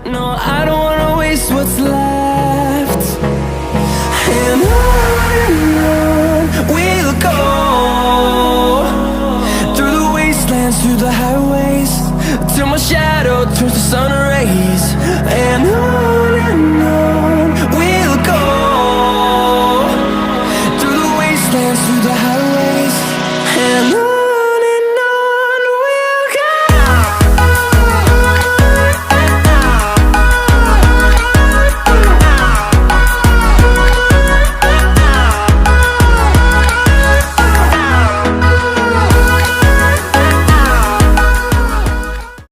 No, I don't wanna waste what's left. And on we'll go, through the wastelands, through the highways, till my shadow turns to sun rays. And on we'll go, through the wastelands, through the highways, and on.